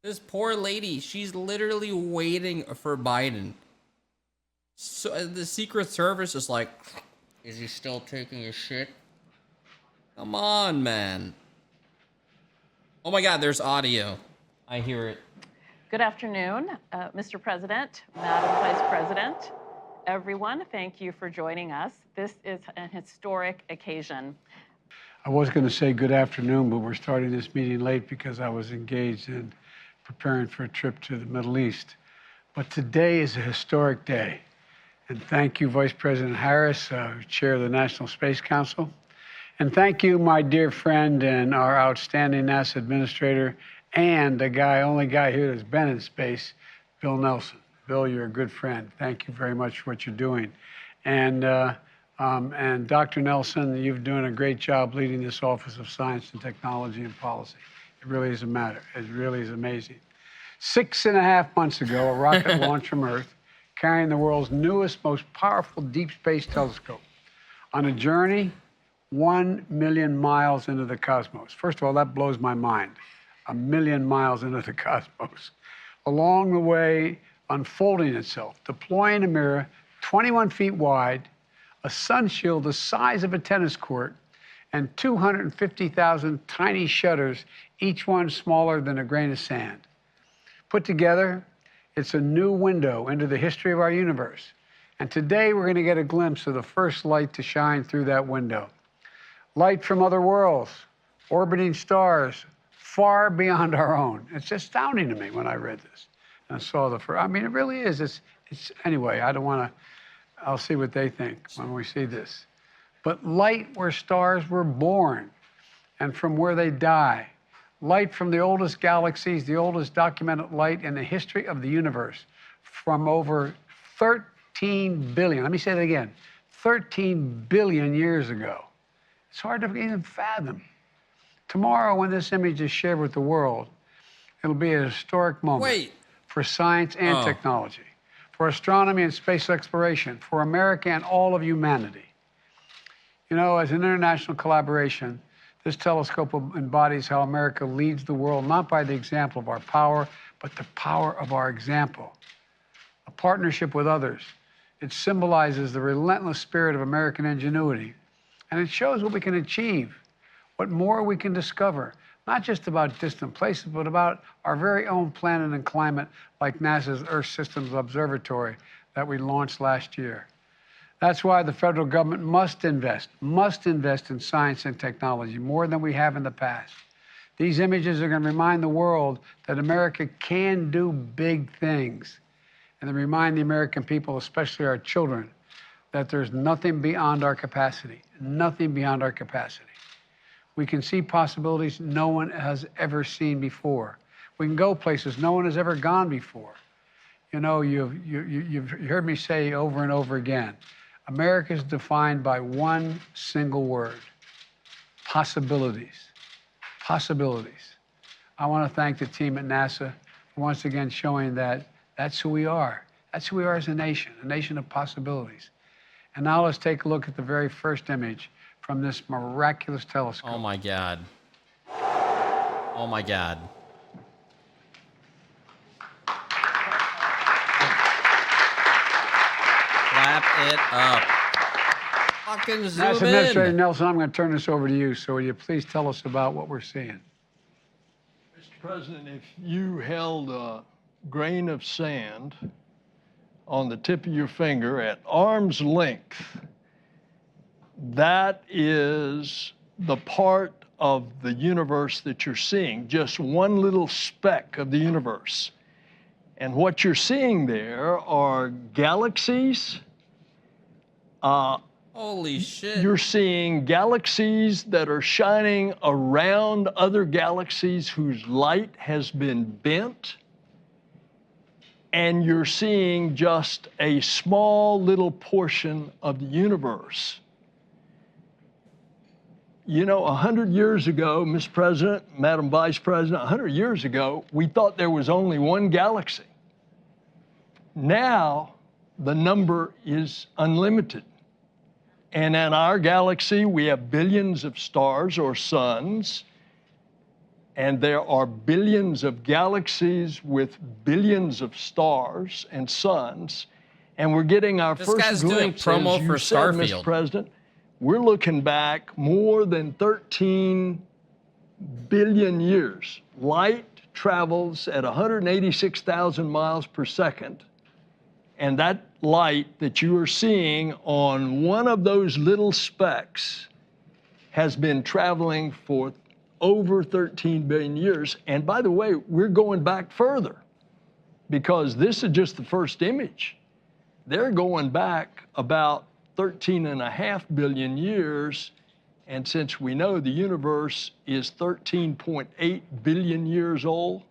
This poor lady, she's literally waiting for Biden. So the Secret Service is like, is he still taking a shit? Come on, man. Oh my God, there's audio. I hear it. Good afternoon, Mr. President, Madam Vice President, everyone. Thank you for joining us. This is an historic occasion. I was going to say good afternoon, but we're starting this meeting late because I was engaged in preparing for a trip to the Middle East. But today is a historic day. And thank you, Vice President Harris, Chair of the National Space Council. And thank you, my dear friend and our outstanding NASA administrator, and the only guy here that's been in space, Bill Nelson. Bill, you're a good friend. Thank you very much for what you're doing. And Dr. Nelson, you're doing a great job leading this Office of Science and Technology and Policy. It really is a matter. It really is amazing. 6.5 months ago, a rocket launched from Earth, carrying the world's newest, most powerful deep space telescope on a journey 1 million miles into the cosmos. First of all, that blows my mind. 1 million miles into the cosmos. Along the way, unfolding itself, deploying a mirror 21 feet wide, a sun shield the size of a tennis court, and 250,000 tiny shutters, each one smaller than a grain of sand. Put together, it's a new window into the history of our universe. And today we're going to get a glimpse of the first light to shine through that window. Light from other worlds, orbiting stars, far beyond our own. It's astounding to me when I read this and saw the first. I mean, it really is. It's anyway, I don't want to, I'll see what they think when we see this. But light where stars were born and from where they die. Light from the oldest galaxies, the oldest documented light in the history of the universe, from over 13 billion, let me say that again, 13 billion years ago. It's hard to even fathom. Tomorrow, when this image is shared with the world, it'll be a historic moment for science and technology, for astronomy and space exploration, for America and all of humanity. You know, as an international collaboration, this telescope embodies how America leads the world, not by the example of our power, but the power of our example. A partnership with others. It symbolizes the relentless spirit of American ingenuity. And it shows what we can achieve, what more we can discover, not just about distant places, but about our very own planet and climate, like NASA's Earth Systems Observatory that we launched last year. That's why the federal government must invest in science and technology more than we have in the past. These images are going to remind the world that America can do big things. And they remind the American people, especially our children, that there's nothing beyond our capacity, nothing beyond our capacity. We can see possibilities no one has ever seen before. We can go places no one has ever gone before. You know, you've heard me say over and over again, America is defined by one single word: possibilities. Possibilities. I want to thank the team at NASA for once again showing that that's who we are. That's who we are as a nation of possibilities. And now let's take a look at the very first image from this miraculous telescope. Oh my God. Oh my God. Clap it up. Fucking zoom NASA Administrator in. Nelson, I'm going to turn this over to you. So will you please tell us about what we're seeing? Mr. President, if you held a grain of sand on the tip of your finger at arm's length, that is the part of the universe that you're seeing, just one little speck of the universe. And what you're seeing there are galaxies. Holy shit. You're seeing galaxies that are shining around other galaxies whose light has been bent. And you're seeing just a small little portion of the universe. You know, 100 years ago, Mr. President, Madam Vice President, 100 years ago, we thought there was only one galaxy. Now, the number is unlimited. And in our galaxy, we have billions of stars or suns. And there are billions of galaxies with billions of stars and suns. And we're getting our This first guy's doing glimpse, promo as you for said, Mr. Starfield. President. We're looking back more than 13 billion years. Light travels at 186,000 miles per second. And that light that you are seeing on one of those little specks has been traveling for over 13 billion years. And by the way, we're going back further because this is just the first image. They're going back about 13.5 billion years. And since we know the universe is 13.8 billion years old,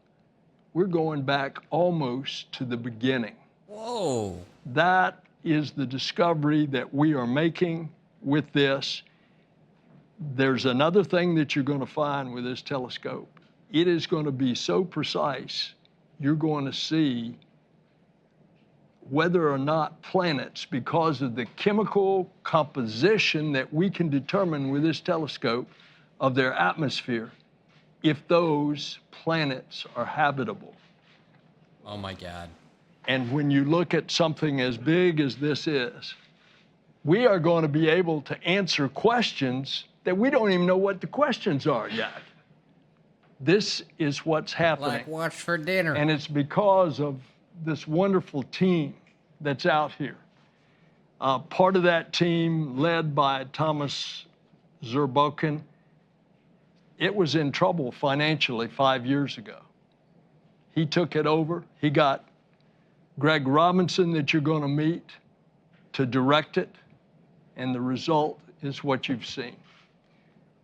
we're going back almost to the beginning. Whoa. That is the discovery that we are making with this. There's another thing that you're going to find with this telescope. It is going to be so precise, you're going to see whether or not planets, because of the chemical composition that we can determine with this telescope of their atmosphere, if those planets are habitable. Oh my God. And when you look at something as big as this is, we are going to be able to answer questions that we don't even know what the questions are yet. This is what's happening. Like what's for dinner? And it's because of this wonderful team that's out here. Part of that team, led by Thomas Zurbuchen, it was in trouble financially 5 years ago. He took it over. He got Greg Robinson, that you're going to meet, to direct it, and the result is what you've seen.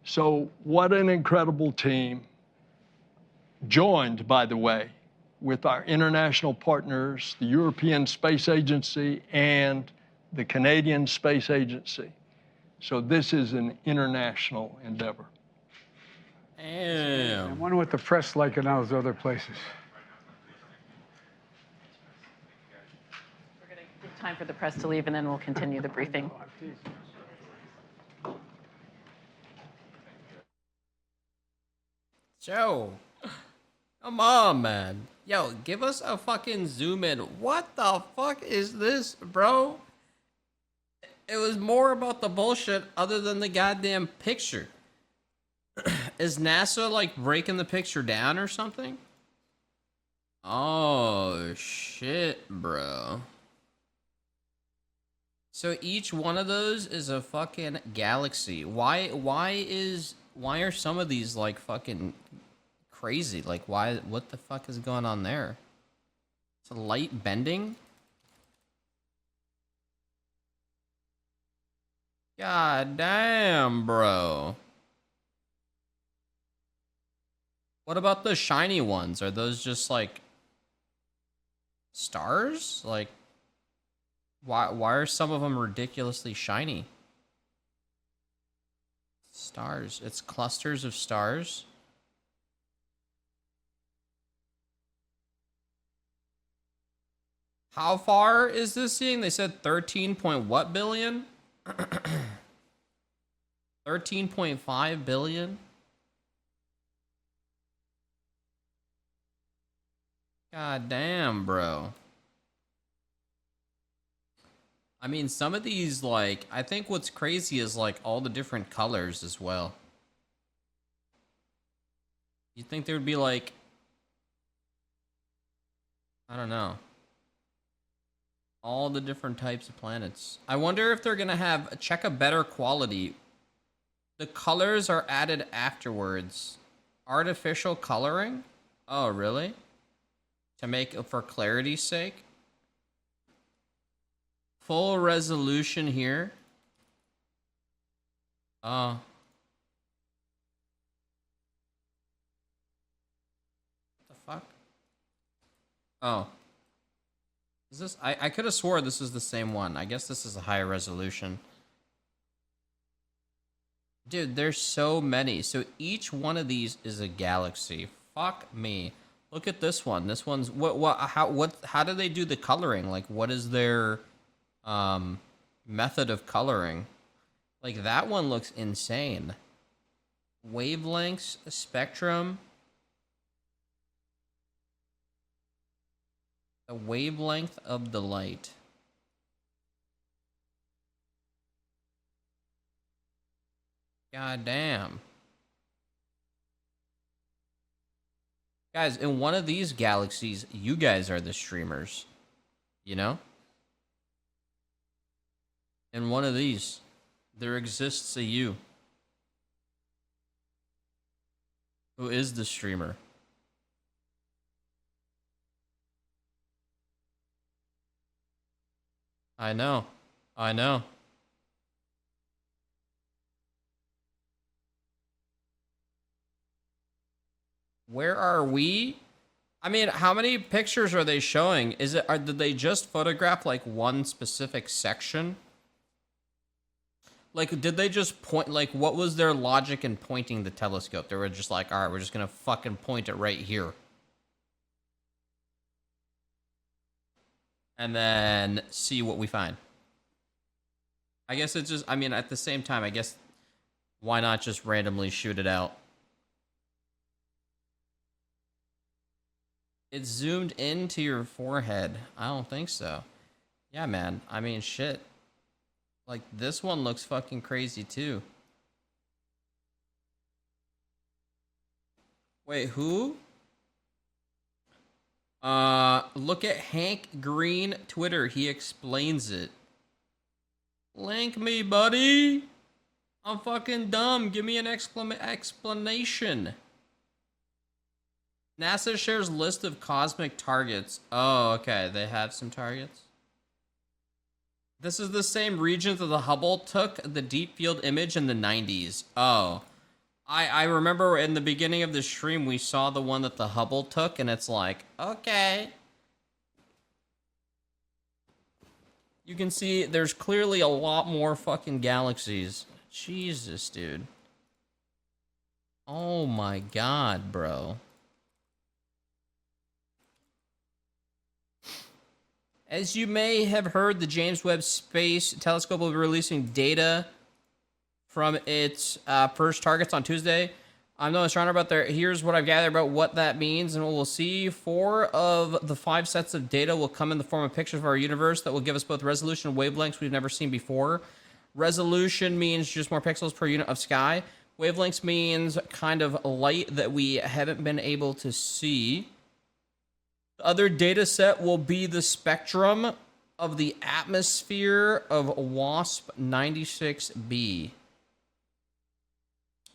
So what an incredible team, joined, by the way, with our international partners, the European Space Agency and the Canadian Space Agency. So this is an international endeavor. I Damn. wonder what the press like in those other places. We're going to give time for the press to leave, and then we'll continue the briefing. Joe, come on, man. Yo, give us a fucking zoom in. What the fuck is this, bro? It was more about the bullshit other than the goddamn picture. Is NASA like breaking the picture down or something? Oh shit, bro. So each one of those is a fucking galaxy. Why are some of these like fucking crazy? Like what the fuck is going on there? It's a light bending? God damn, bro. What about the shiny ones? Are those just like stars? Like why are some of them ridiculously shiny? Stars. It's clusters of stars. How far is this seeing? They said 13 point what billion? 13.5 billion? God damn, bro. I mean, some of these, like, I think what's crazy is, like, all the different colors as well. You'd think there would be, like, I don't know, all the different types of planets. I wonder if they're going to have, check a better quality. The colors are added afterwards. Artificial coloring? Oh, really? To make, for clarity's sake? Full resolution here. What the fuck? Oh. Is this, I could have swore this is the same one. I guess this is a higher resolution. Dude, there's so many. So each one of these is a galaxy. Fuck me. Look at this one. This one's how do they do the coloring? Like what is their method of coloring? Like that one looks insane. Wavelengths, spectrum. The wavelength of the light. God damn. Guys, in one of these galaxies, you guys are the streamers. You know? In one of these, there exists a you. Who is the streamer? I know. I know. Where are we? I mean, how many pictures are they showing? Did they just photograph like one specific section? Like, did they just point, like, what was their logic in pointing the telescope? They were just like, all right, we're just gonna fucking point it right here. And then see what we find. I guess it's just, I mean, at the same time, I guess, why not just randomly shoot it out? It's zoomed into your forehead. I don't think so. Yeah, man. I mean, shit. Like, this one looks fucking crazy, too. Wait, who? Look at Hank Green Twitter. He explains it. Link me, buddy. I'm fucking dumb. Give me an explanation. NASA shares list of cosmic targets. Oh, okay. They have some targets. This is the same region that the Hubble took the deep field image in the 90s. Oh. I remember in the beginning of the stream, we saw the one that the Hubble took, and it's like, okay. You can see there's clearly a lot more fucking galaxies. Jesus, dude. Oh my god, bro. As you may have heard, the James Webb Space Telescope will be releasing data from its first targets on Tuesday. I'm no astronomer, but here's what I've gathered about what that means, and what we'll see. 4 of the 5 sets of data will come in the form of pictures of our universe that will give us both resolution and wavelengths we've never seen before. Resolution means just more pixels per unit of sky. Wavelengths means kind of light that we haven't been able to see. The other data set will be the spectrum of the atmosphere of WASP 96b.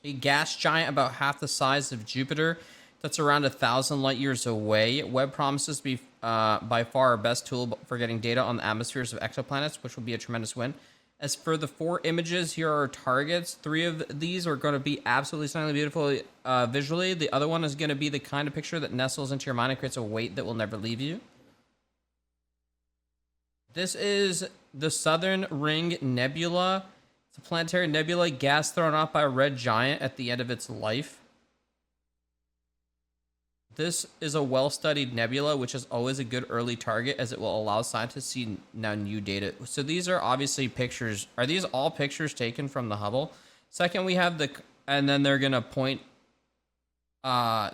A gas giant about half the size of Jupiter that's around 1,000 light years away. Webb promises to be by far our best tool for getting data on the atmospheres of exoplanets, which will be a tremendous win. As for the 4 images, here are our targets. 3 of these are going to be absolutely stunningly beautiful visually. The other one is going to be the kind of picture that nestles into your mind and creates a weight that will never leave you. This is the Southern Ring Nebula. It's a planetary nebula, gas thrown off by a red giant at the end of its life. This is a well-studied nebula, which is always a good early target, as it will allow scientists to see now new data. So these are obviously pictures. Are these all pictures taken from the Hubble? Second, we have and then they're going to point.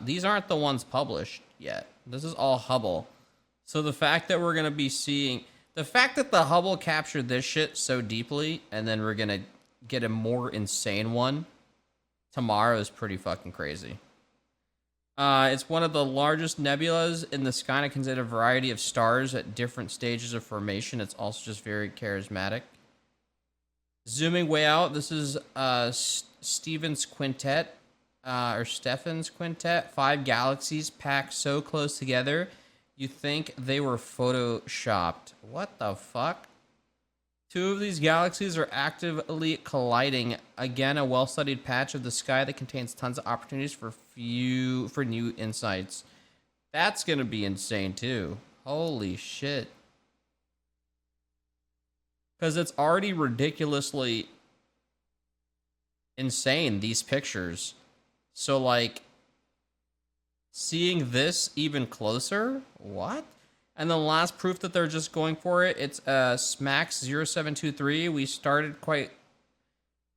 These aren't the ones published yet. This is all Hubble. So the fact that we're going to be seeing, the fact that the Hubble captured this shit so deeply, and then we're going to get a more insane one tomorrow is pretty fucking crazy. It's one of the largest nebulas in the sky, and it contains a variety of stars at different stages of formation. It's also just very charismatic. Zooming way out, this is Stephen's Quintet, or Stephen's Quintet. 5 galaxies packed so close together, you think they were photoshopped. What the fuck? 2 of these galaxies are actively colliding. Again, a well-studied patch of the sky that contains tons of opportunities for new insights. That's gonna be insane too. Holy shit. Because it's already ridiculously insane, these pictures. So, like, seeing this even closer? What? And the last proof that they're just going for it, it's SMAX 0723. We started quite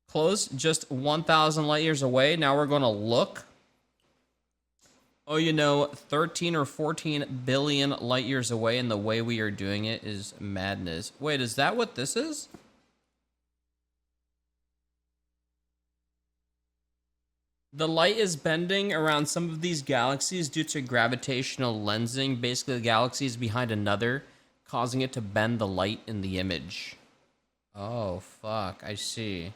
close, just 1,000 light years away. Now we're going to look Oh, you know, 13 or 14 billion light years away, and the way we are doing it is madness. Wait, is that what this is? The light is bending around some of these galaxies due to gravitational lensing. Basically, the galaxy is behind another, causing it to bend the light in the image. Oh, fuck. I see.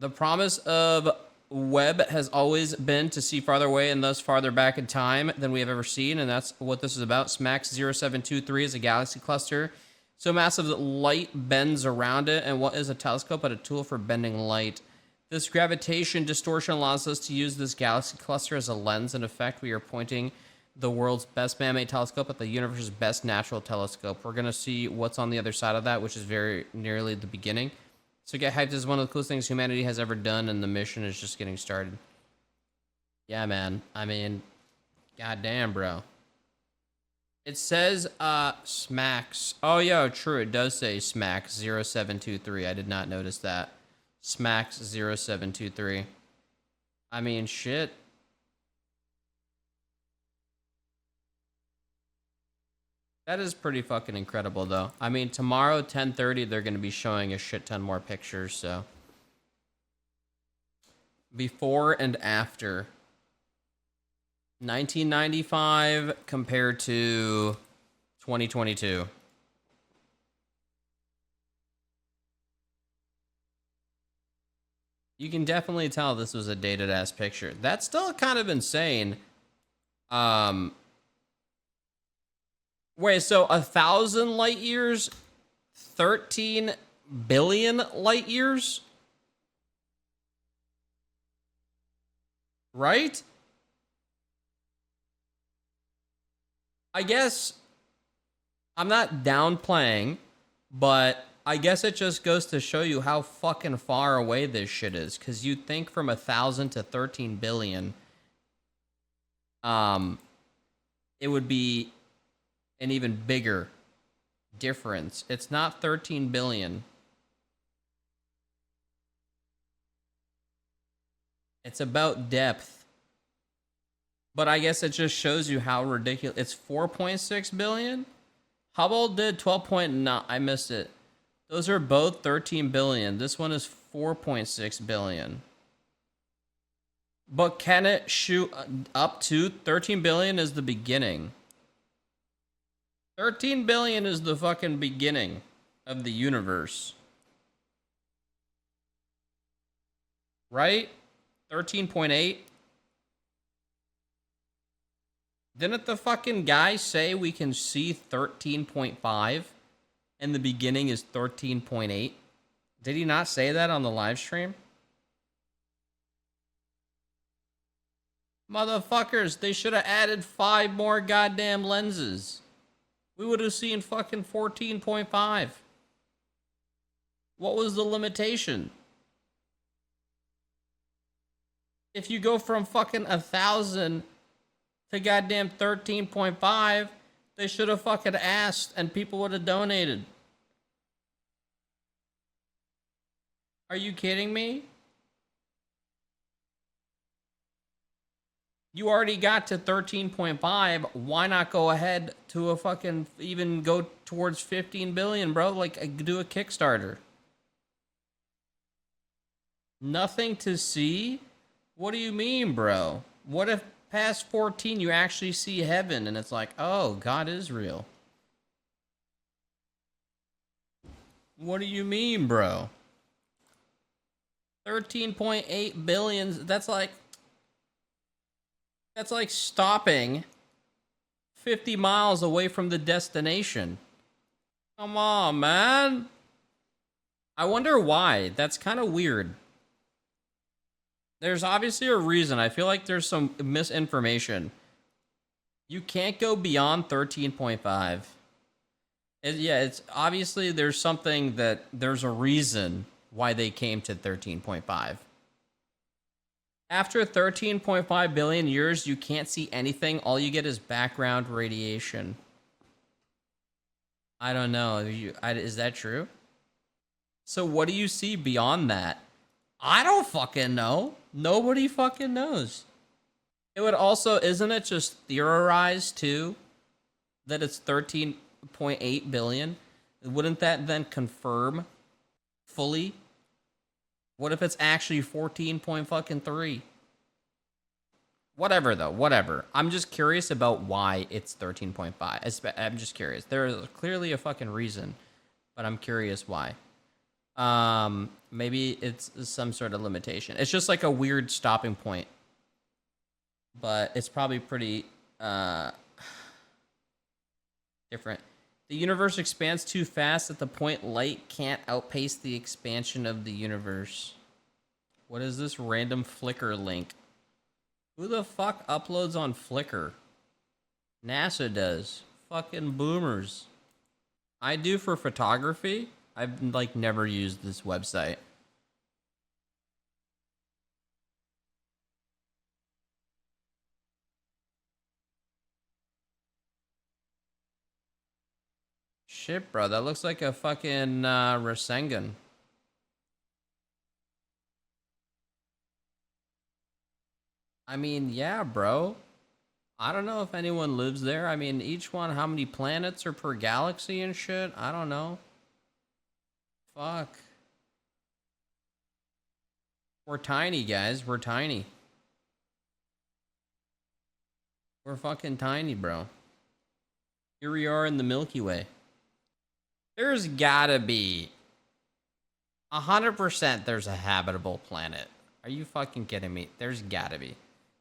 The promise of Webb has always been to see farther away and thus farther back in time than we have ever seen, and that's what this is about. SMACS 0723 is a galaxy cluster so massive that light bends around it, and what is a telescope but a tool for bending light? This gravitation distortion allows us to use this galaxy cluster as a lens. In effect, we are pointing the world's best man-made telescope at the universe's best natural telescope. We're going to see what's on the other side of that, which is very nearly the beginning. So get hyped. This is one of the coolest things humanity has ever done, and the mission is just getting started. Yeah, man. I mean, goddamn, bro. It says, SMACS. Oh, yeah, true. It does say SMACS 0723. I did not notice that. SMACS 0723. I mean, shit. That is pretty fucking incredible, though. I mean, tomorrow, 10:30, they're going to be showing a shit ton more pictures, so. Before and after. 1995 compared to 2022. You can definitely tell this was a dated ass picture. That's still kind of insane. Wait, so 1,000 light years, 13 billion light years? Right? I guess I'm not downplaying, but I guess it just goes to show you how fucking far away this shit is. Because you'd think from 1,000 to 13 billion, it would be an even bigger difference. It's not 13 billion. It's about depth. But I guess it just shows you how ridiculous. It's 4.6 billion? Hubble did 12.9. I missed it. Those are both 13 billion. This one is 4.6 billion. But can it shoot up to 13 billion is the beginning. 13 billion is the fucking beginning of the universe. Right? 13.8. Didn't the fucking guy say we can see 13.5 and the beginning is 13.8? Did he not say that on the live stream? Motherfuckers, they should have added 5 more goddamn lenses. We would have seen fucking 14.5. What was the limitation? If you go from fucking 1,000 to goddamn 13.5, they should have fucking asked and people would have donated. Are you kidding me? You already got to 13.5. Why not go ahead to a fucking, even go towards 15 billion, bro? Like, do a Kickstarter. Nothing to see? What do you mean, bro? What if past 14 you actually see heaven and it's like, oh, God is real? What do you mean, bro? 13.8 billion, that's like stopping 50 miles away from the destination. Come on, man. I wonder why. That's kind of weird. There's obviously a reason. I feel like there's some misinformation. You can't go beyond 13.5. Yeah, it's obviously there's something that there's a reason why they came to 13.5. After 13.5 billion years, you can't see anything. All you get is background radiation. I don't know. Is that true? So what do you see beyond that? I don't fucking know. Nobody fucking knows. It would also, isn't it just theorized too that it's 13.8 billion? Wouldn't that then confirm fully? What if it's actually 14.3? Whatever though, whatever. I'm just curious about why it's 13.5. I'm just curious. There is clearly a fucking reason, but I'm curious why. Maybe it's some sort of limitation. It's just like a weird stopping point. But it's probably pretty different. The universe expands too fast at the point light can't outpace the expansion of the universe. What is this random Flickr link? Who the fuck uploads on Flickr? NASA does. Fucking boomers. I do for photography. I've like never used this website. Shit, bro, that looks like a fucking Rasengan. I mean, yeah, bro. I don't know if anyone lives there. I mean, each one, how many planets are per galaxy and shit? I don't know. Fuck. We're tiny, guys. We're tiny. We're fucking tiny, bro. Here we are in the Milky Way. There's gotta be 100% there's a habitable planet. Are you fucking kidding me? There's gotta be.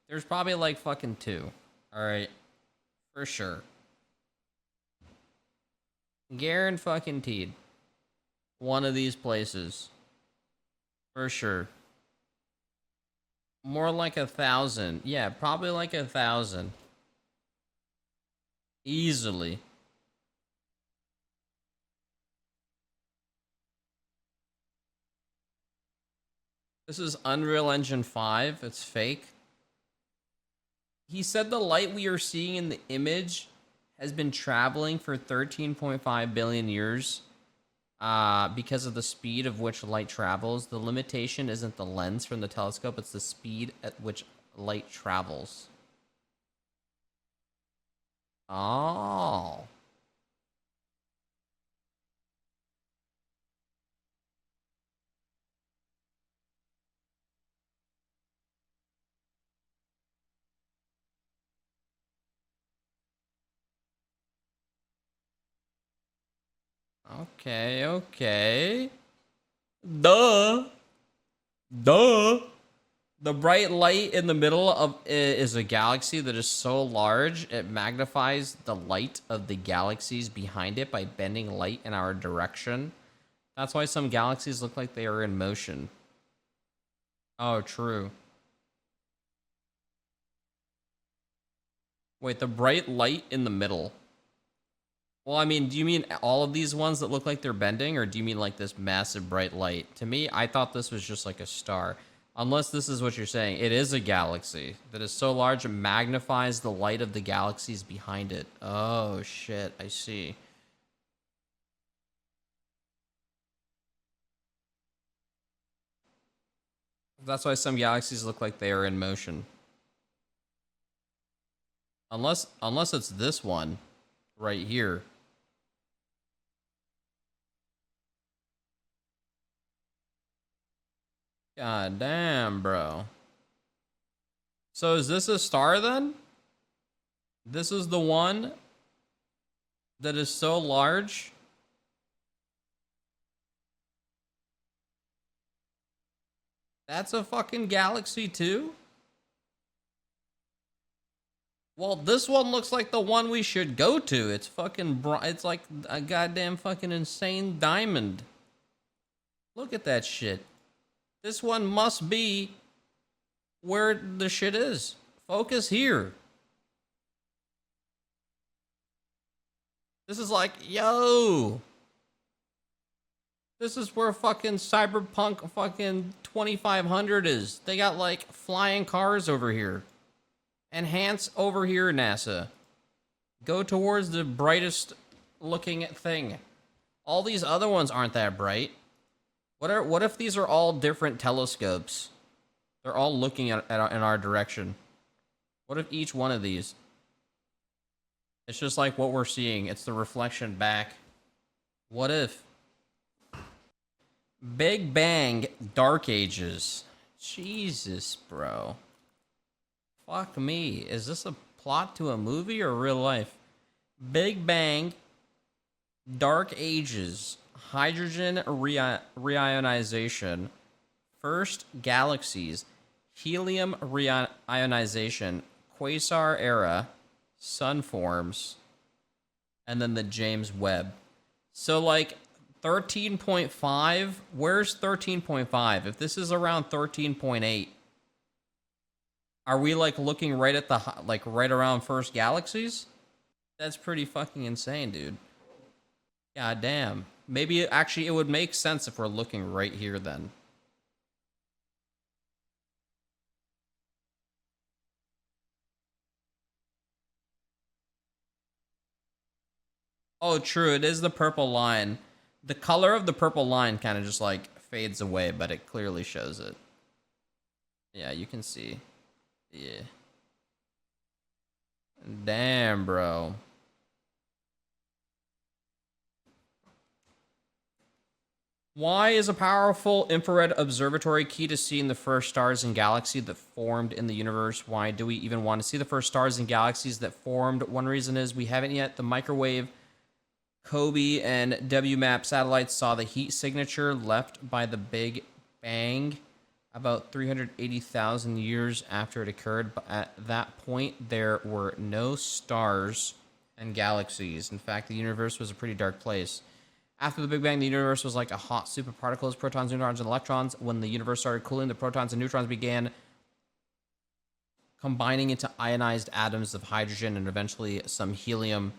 There's probably like fucking 2. Alright. For sure. Garen fucking Teed. One of these places. For sure. More like 1,000. Yeah, probably like 1,000. Easily. This is Unreal Engine 5. It's fake. He said the light we are seeing in the image has been traveling for 13.5 billion years because of the speed of which light travels. The limitation isn't the lens from the telescope, it's the speed at which light travels. Oh. Okay, okay. Duh. Duh. The bright light in the middle of is a galaxy that is so large it magnifies the light of the galaxies behind it by bending light in our direction. That's why some galaxies look like they are in motion. Oh, true. Wait, the bright light in the middle. Well, I mean, do you mean all of these ones that look like they're bending, or do you mean like this massive bright light? To me, I thought this was just like a star. Unless this is what you're saying. It is a galaxy that is so large it magnifies the light of the galaxies behind it. Oh, shit. I see. That's why some galaxies look like they are in motion. Unless it's this one right here. God damn, bro. So is this a star then? This is the one that is so large? That's a fucking galaxy too? Well, this one looks like the one we should go to. It's fucking it's like a goddamn fucking insane diamond. Look at that shit. This one must be where the shit is. Focus here. This is like, yo. This is where fucking Cyberpunk fucking 2500 is. They got like flying cars over here. Enhance over here, NASA. Go towards the brightest looking thing. All these other ones aren't that bright. What if these are all different telescopes? They're all looking in our direction. What if each one of these? It's just like what we're seeing. It's the reflection back. What if? Big Bang, Dark Ages. Jesus, bro. Fuck me. Is this a plot to a movie or real life? Big Bang, Dark Ages, hydrogen reionization, first galaxies, helium reionization, quasar era, sun forms, and then the James Webb. So, like, 13.5, where's 13.5? If this is around 13.8, are we, like, looking right at the, like, right around first galaxies? That's pretty fucking insane, dude. God damn. Maybe, actually, it would make sense if we're looking right here, then. Oh, true. It is the purple line. The color of the purple line kind of just like fades away, but it clearly shows it. Yeah, you can see. Yeah. Damn, bro. Why is a powerful infrared observatory key to seeing the first stars and galaxies that formed in the universe? Why do we even want to see the first stars and galaxies that formed? One reason is we haven't yet. The microwave Kobe and WMAP satellites saw the heat signature left by the Big Bang about 380,000 years after it occurred. But at that point, there were no stars and galaxies. In fact, the universe was a pretty dark place. After the Big Bang, the universe was like a hot soup of particles, protons, neutrons, and electrons. When the universe started cooling, the protons and neutrons began combining into ionized atoms of hydrogen and eventually some helium.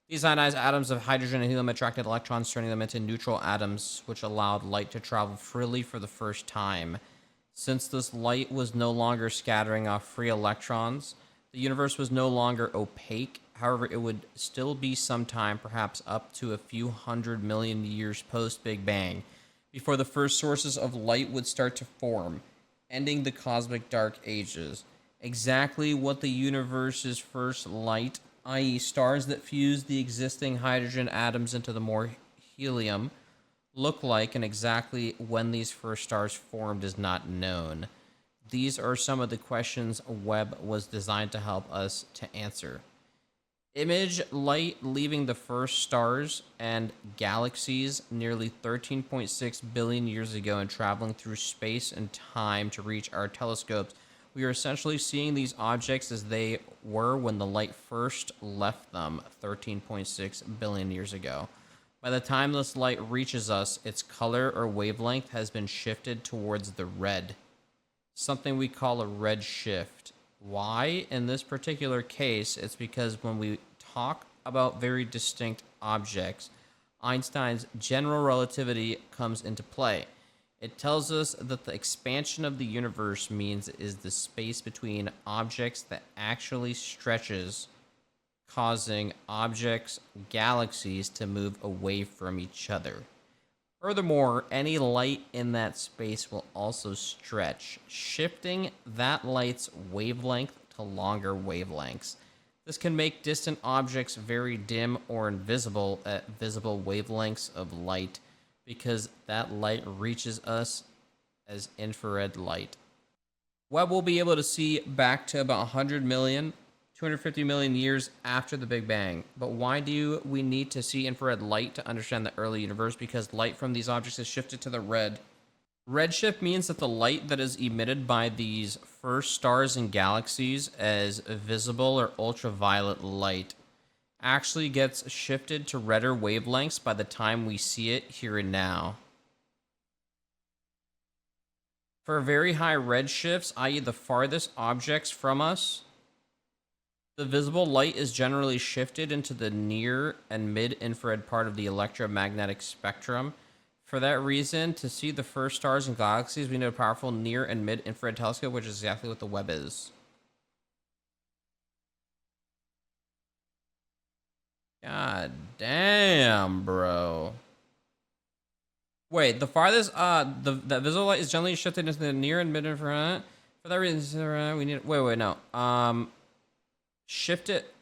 These ionized atoms of hydrogen and helium attracted electrons, turning them into neutral atoms, which allowed light to travel freely for the first time. Since this light was no longer scattering off free electrons, the universe was no longer opaque. However, it would still be some time, perhaps up to a few 100 million years post-Big Bang, before the first sources of light would start to form, ending the cosmic dark ages. Exactly what the universe's first light, i.e. stars that fuse the existing hydrogen atoms into the more helium, look like, and exactly when these first stars formed is not known. These are some of the questions Webb was designed to help us to answer. Image light leaving the first stars and galaxies nearly 13.6 billion years ago and traveling through space and time to reach our telescopes. We are essentially seeing these objects as they were when the light first left them 13.6 billion years ago. By the time this light reaches us, its color or wavelength has been shifted towards the red, something we call a red shift. Why? In this particular case, it's because when we talk about very distinct objects, Einstein's general relativity comes into play. It tells us that the expansion of the universe means is the space between objects that actually stretches, causing objects, galaxies, to move away from each other. Furthermore, any light in that space will also stretch, shifting that light's wavelength to longer wavelengths. This can make distant objects very dim or invisible at visible wavelengths of light because that light reaches us as infrared light. Webb will be able to see back to about 100 million, 250 million years after the Big Bang. But why do we need to see infrared light to understand the early universe? Because light from these objects is shifted to the red. Redshift means that the light that is emitted by these first stars and galaxies as visible or ultraviolet light actually gets shifted to redder wavelengths by the time we see it here and now. For very high redshifts, i.e. the farthest objects from us, the visible light is generally shifted into the near and mid-infrared part of the electromagnetic spectrum. For that reason, to see the first stars and galaxies, we need a powerful near and mid-infrared telescope, which is exactly what the Webb is. God damn, bro. Wait, the farthest the visible light is generally shifted into the near and mid infrared. For that reason, we need wait, no. Shift it.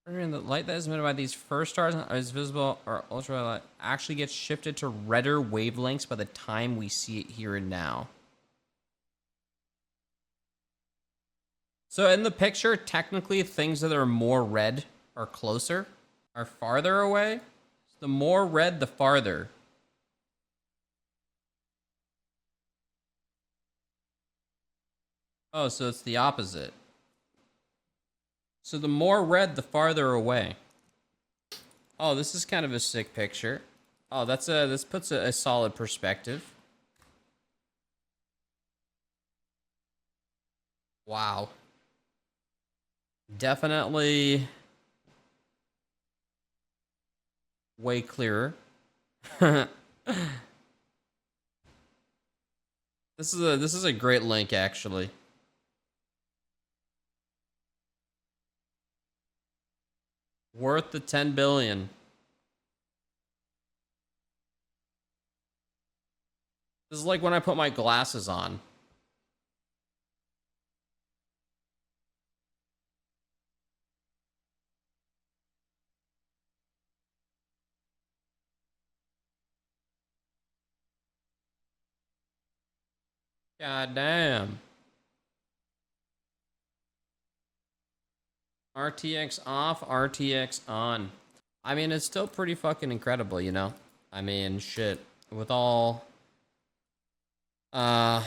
The light that is emitted by these first stars is visible or ultraviolet actually gets shifted to redder wavelengths by the time we see it here and now. So in the picture, technically things that are more red are closer, are farther away. The more red, the farther. Oh, so it's the opposite. So the more red, the farther away. Oh, this is kind of a sick picture. Oh, this puts a solid perspective. Wow. Definitely way clearer. This is a great link, actually. Worth the 10 billion. This is like when I put my glasses on. God damn. RTX off, RTX on. I mean, it's still pretty fucking incredible, you know? I mean, shit. With all the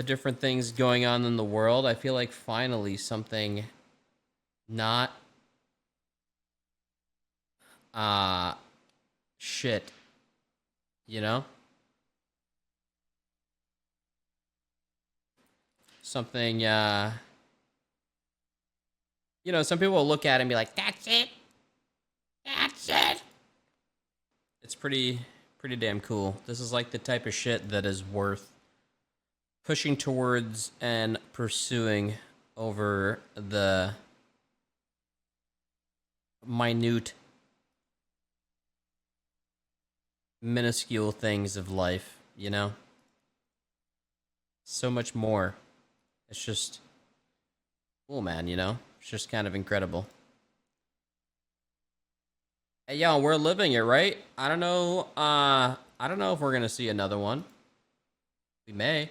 different things going on in the world, I feel like finally something not shit, you know? Something you know, some people will look at it and be like, that's it. That's it. It's pretty damn cool. This is like the type of shit that is worth pushing towards and pursuing over the minute, minuscule things of life, you know? So much more. It's just cool, man, you know? It's just kind of incredible. Hey, yo, we're living it, right? I don't know if we're gonna see another one. We may.